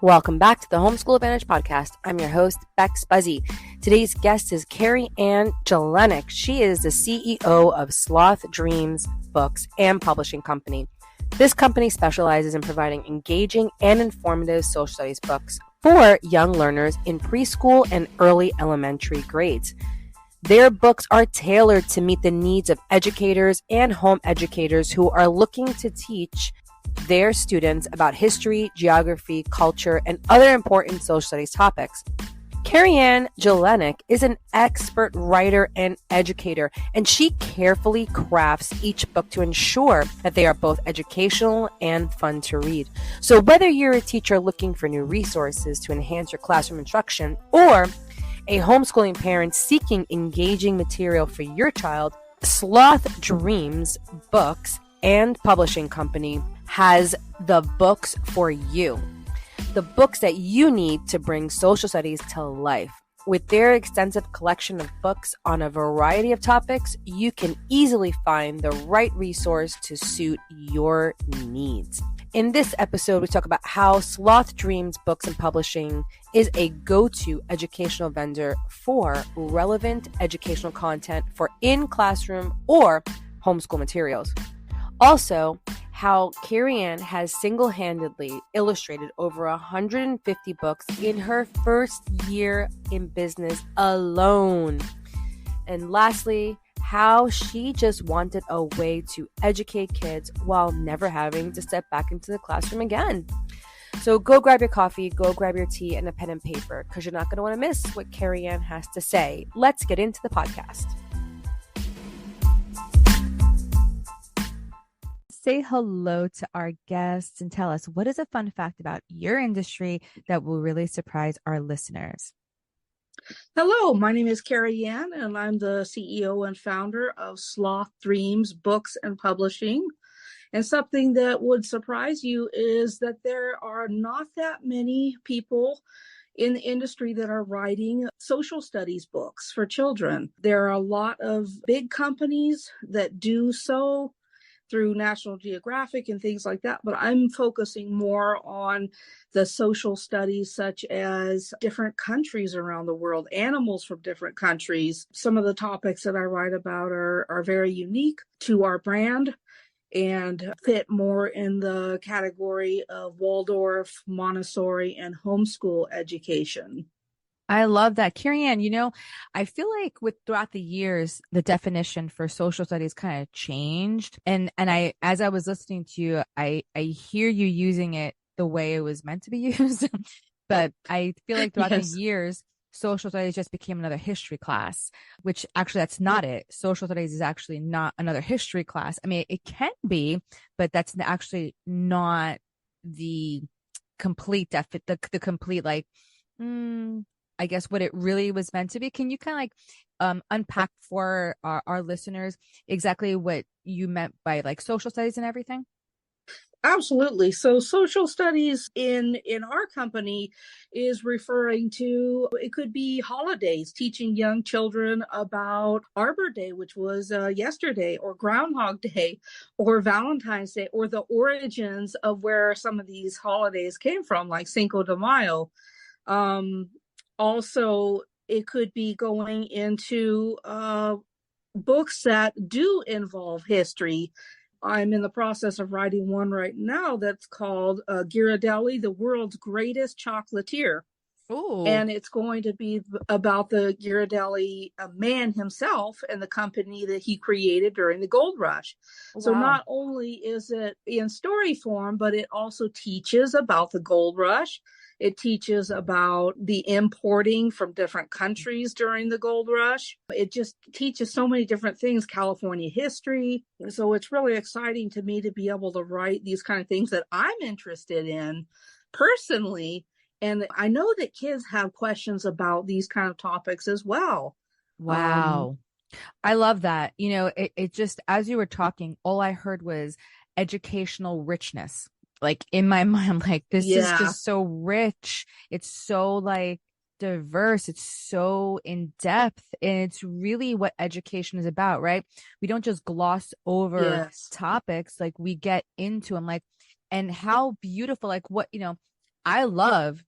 Welcome back to the Homeschool Advantage podcast. I'm your host, Bex Buzzy. Today's guest is KeriAnne Jelinek. She is the CEO of Sloth Dreams Books and Publishing Company. This company specializes in providing engaging and informative social studies books for young learners in preschool and early elementary grades. Their books are tailored to meet the needs of educators and home educators who are looking to teach their students about history, geography, culture, and other important social studies topics. KeriAnne Jelinek is an expert writer and educator, and she carefully crafts each book to ensure that they are both educational and fun to read. So whether you're a teacher looking for new resources to enhance your classroom instruction, or a homeschooling parent seeking engaging material for your child, Sloth Dreams Books and Publishing Company has the books for you. The books that you need to bring social studies to life. With their extensive collection of books on a variety of topics, you can easily find the right resource to suit your needs. In this episode, we talk about how Sloth Dreams Books and Publishing is a go-to educational vendor for relevant educational content for in-classroom or homeschool materials. Also, how KeriAnne has single-handedly illustrated over 150 books in her first year in business alone. And lastly, how she just wanted a way to educate kids while never having to step back into the classroom again. So go grab your coffee, go grab your tea and a pen and paper, because you're not going to want to miss what KeriAnne has to say. Let's get into the podcast. Say hello to our guests and tell us, what is a fun fact about your industry that will really surprise our listeners? Hello, my name is KeriAnne, and I'm the CEO and founder of Sloth Dreams Books and Publishing. And something that would surprise you is that there are not that many people in the industry that are writing social studies books for children. There are a lot of big companies that do so through National Geographic and things like that, but I'm focusing more on the social studies such as different countries around the world, animals from different countries. Some of the topics that I write about are very unique to our brand and fit more in the category of Waldorf, Montessori, and homeschool education. I love that. KeriAnne, I feel like throughout the years, the definition for social studies kind of changed. And as I was listening to you, I hear you using it the way it was meant to be used. But I feel like throughout the years, social studies just became another history class, which actually that's not it. Social studies is actually not another history class. I mean, it can be, but that's actually not the complete the complete I guess what it really was meant to be. Can you kind of unpack for our listeners exactly what you meant by social studies and everything? Absolutely. So social studies in our company is referring to, it could be holidays, teaching young children about Arbor Day, which was yesterday, or Groundhog Day, or Valentine's Day, or the origins of where some of these holidays came from, like Cinco de Mayo. Also, it could be going into books that do involve history. I'm in the process of writing one right now that's called Ghirardelli, the World's Greatest Chocolatier. Ooh. And it's going to be about the Ghirardelli man himself and the company that he created during the gold rush. Wow. So not only is it in story form, but it also teaches about the gold rush. It teaches about the importing from different countries during the gold rush. It just teaches so many different things, California history. So it's really exciting to me to be able to write these kind of things that I'm interested in personally. And I know that kids have questions about these kind of topics as well. Wow. I love that. It just, as you were talking, all I heard was educational richness. In my mind, this is just so rich. It's so diverse. It's so in depth. And it's really what education is about, right? We don't just gloss over topics. We get into them, and how beautiful, I love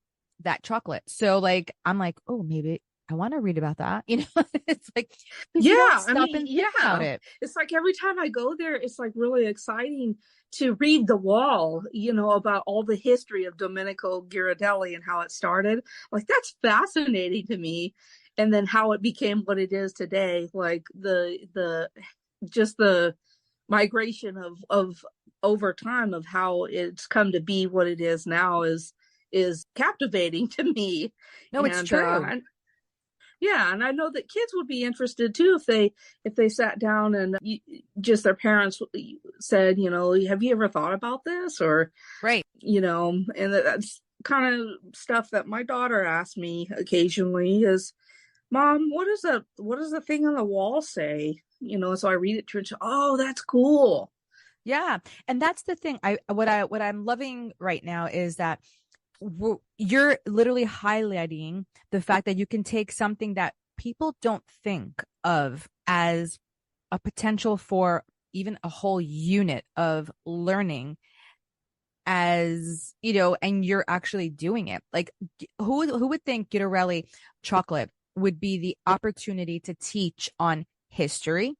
that chocolate. So like, I'm like, oh, maybe I want to read about that. It's like, because Yeah, you don't I stop mean, and think about yeah. it. It's like every time I go there, it's like really exciting to read the wall, about all the history of Domenico Ghirardelli and how it started. Like that's fascinating to me. And then how it became what it is today, like the just the migration of over time of how it's come to be what it is now is captivating to me. No, it's And true. yeah, and I know that kids would be interested too if they sat down and just their parents said, have you ever thought about this? Or, Right. And that's kind of stuff that my daughter asks me occasionally is, Mom, what does the thing on the wall say? So I read it to her and she, oh, that's cool. Yeah. And that's the thing. What I'm loving right now is that you're literally highlighting the fact that you can take something that people don't think of as a potential for even a whole unit of learning, as and you're actually doing it. Like who would think Ghirardelli chocolate would be the opportunity to teach on history,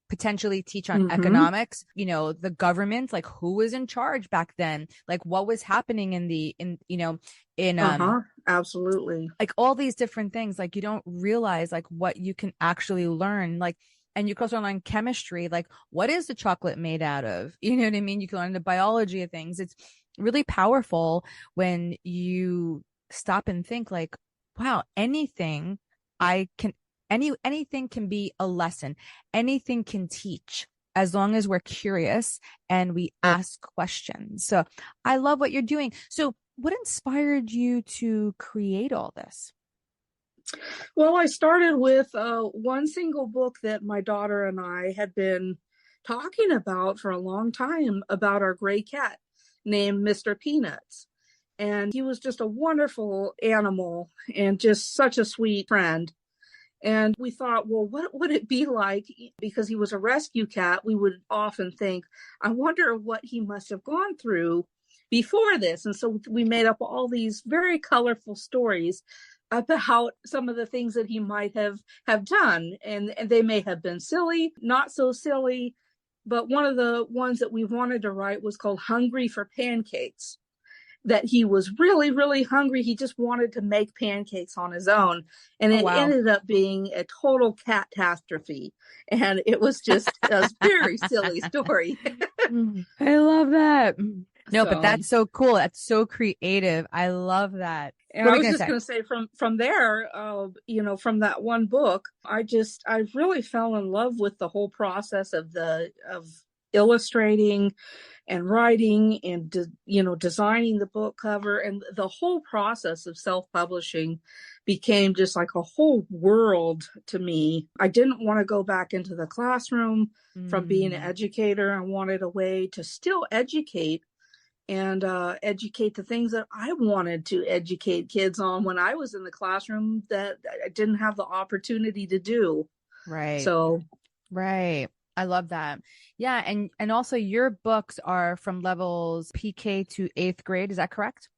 potentially teach on Mm-hmm. economics, the government, like who was in charge back then, like what was happening in Uh-huh. Absolutely. like all these different things. Like you don't realize like what you can actually learn. Like, and you can also learn chemistry, like what is the chocolate made out of? You know what I mean? You can learn the biology of things. It's really powerful when you stop and think like, wow, I can anything can be a lesson. Anything can teach as long as we're curious and we ask questions. So I love what you're doing. So what inspired you to create all this? Well, I started with one single book that my daughter and I had been talking about for a long time about our gray cat named Mr. Peanuts. And he was just a wonderful animal and just such a sweet friend. And we thought, well, what would it be like? Because he was a rescue cat, we would often think, I wonder what he must have gone through before this. And so we made up all these very colorful stories about some of the things that he might have done. And they may have been silly, not so silly. But one of the ones that we wanted to write was called Hungry for Pancakes, that he was really, really hungry. He just wanted to make pancakes on his own. And Oh, it wow. ended up being a total catastrophe. And it was just a very silly story. I love that. No, but So, that's so cool. That's so creative. I love that. and What I are we was going to just say? going to say from there, from that one book, I really fell in love with the whole process of illustrating and writing and designing the book cover, and the whole process of self-publishing became just like a whole world to me. I didn't want to go back into the classroom from being an Mm, educator. I wanted a way to still educate and educate the things that I wanted to educate kids on when I was in the classroom that I didn't have the opportunity to do. right. So Right. I love that. Yeah, and also your books are from levels PK to 8th grade, is that correct?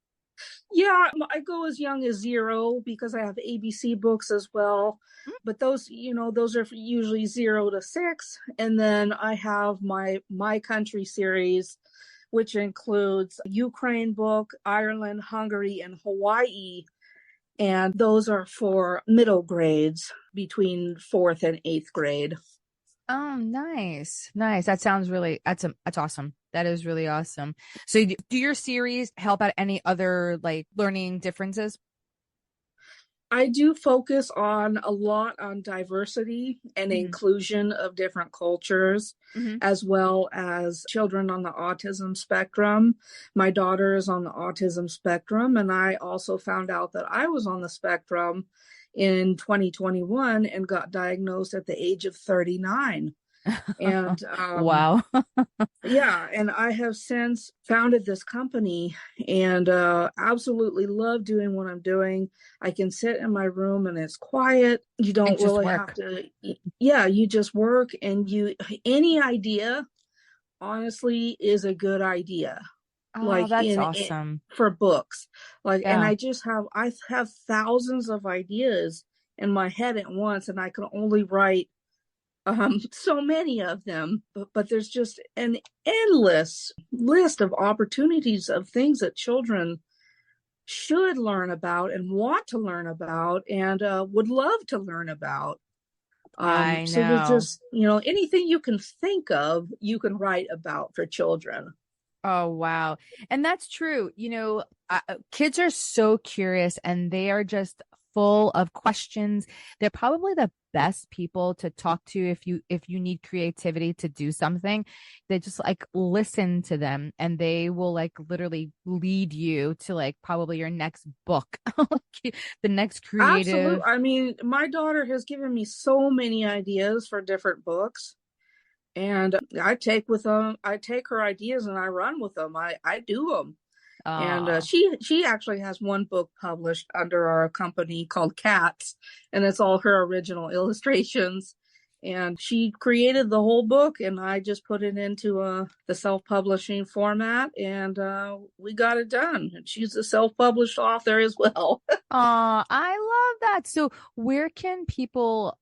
yeah, I go as young as 0 because I have ABC books as well. But those are usually 0 to 6. And then I have my country series, which includes Ukraine book, Ireland, Hungary, and Hawaii. And those are for middle grades between 4th and 8th grade. Oh, nice. Nice. That sounds really that's awesome. That is really awesome. So do your series help out any other like learning differences? I do focus on a lot on diversity and Hmm. inclusion of different cultures, Hmm. as well as children on the autism spectrum. My daughter is on the autism spectrum, and I also found out that I was on the spectrum in 2021 and got diagnosed at the age of 39. And Wow. yeah, and I have since founded this company and absolutely love doing what I'm doing. I can sit in my room and it's quiet. You And don't just really have work. to, yeah, you just work, and any idea honestly is a good idea. Oh, like that's in awesome. for books. Like, and Yeah. I have thousands of ideas in my head at once, and I can only write so many of them, but there's just an endless list of opportunities of things that children should learn about and want to learn about and would love to learn about. I So there's know. just, anything you can think of, you can write about for children. Oh, wow. And that's true. Kids are so curious and they are just full of questions. They're probably the best people to talk to if you need creativity to do something. They just like listen to them and they will like literally lead you to like probably your next book, the next Absolutely. creative. I mean, my daughter has given me so many ideas for different books. And I take her ideas and I run with them. I do them. And Oh, she actually has one book published under our company called Cats, and it's all her original illustrations. And she created the whole book, and I just put it into the self-publishing format, and we got it done. And she's a self-published author as well. I love that. So where can people,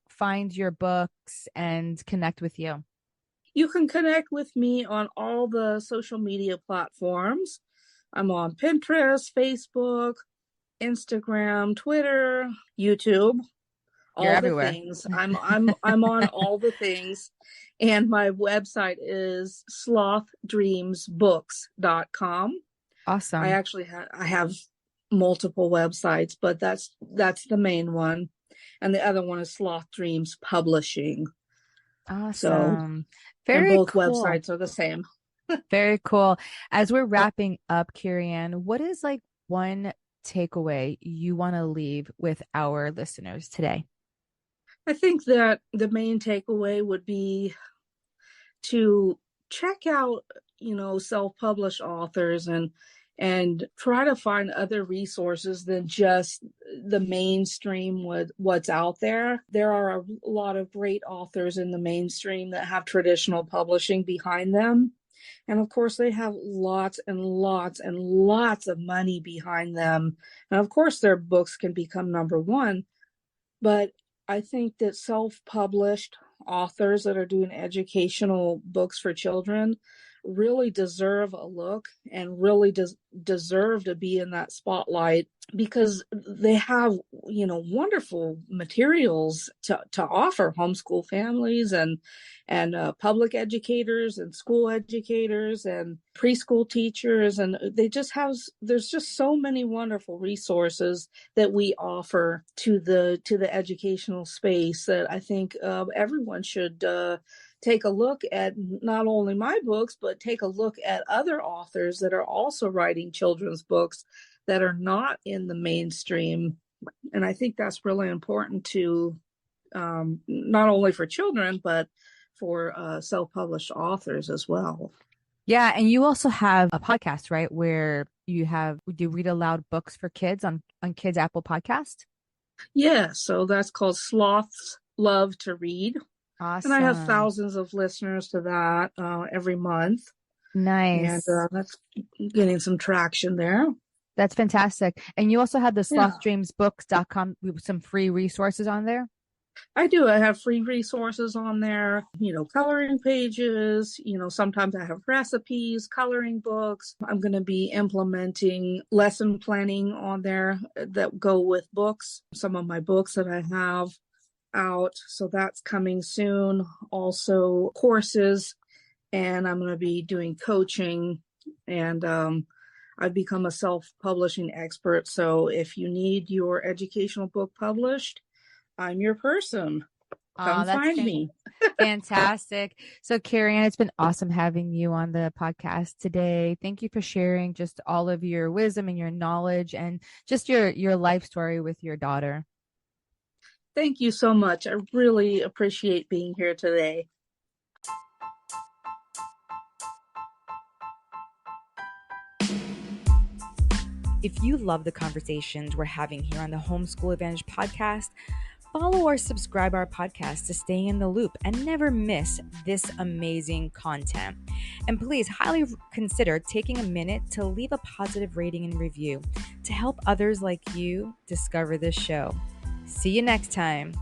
find your books and connect with you? You can connect with me on all the social media platforms. I'm on Pinterest, Facebook, Instagram, Twitter, YouTube, You're all the everywhere. things. I'm on all the things. And my website is slothdreamsbooks.com. Awesome. I have multiple websites, but that's the main one. And the other one is Sloth Dreams Publishing. So, Awesome. and Very both cool. websites are the same. Very cool. As we're wrapping up, KeriAnne, what is like one takeaway you want to leave with our listeners today? I think that the main takeaway would be to check out, self-published authors and try to find other resources than just the mainstream with what's out there. There are a lot of great authors in the mainstream that have traditional publishing behind them. And of course, they have lots and lots and lots of money behind them. And of course, their books can become number one. But I think that self-published authors that are doing educational books for children really deserve a look and really deserve to be in that spotlight because they have, wonderful materials to offer homeschool families and public educators and school educators and preschool teachers. And there's just so many wonderful resources that we offer to the educational space that I think everyone should take a look at not only my books, but take a look at other authors that are also writing children's books that are not in the mainstream. And I think that's really important to not only for children, but for self-published authors as well. Yeah, and you also have a podcast, right? Where you read aloud books for kids on Kids Apple Podcast. Yeah, so that's called Sloths Love to Read. And I have Awesome. thousands of listeners to that every month. And Nice. that's getting some traction there. That's fantastic. And you also have the Yeah, slothdreamsbooks.com with some free resources on there. I do. I have free resources on there, coloring pages. Sometimes I have recipes, coloring books. I'm going to be implementing lesson planning on there that go with books, some of my books that I have out. So that's coming soon. Also, courses, and I'm going to be doing coaching. And I've become a self-publishing expert. So if you need your educational book published, I'm your person. Oh, Come that's find me. fantastic. So, KeriAnne, it's been awesome having you on the podcast today. Thank you for sharing just all of your wisdom and your knowledge and just your life story with your daughter. Thank you so much. I really appreciate being here today. If you love the conversations we're having here on the Homeschool Advantage podcast, Follow or subscribe our podcast to stay in the loop and never miss this amazing content. And please highly consider taking a minute to leave a positive rating and review to help others like you discover this show. See you next time.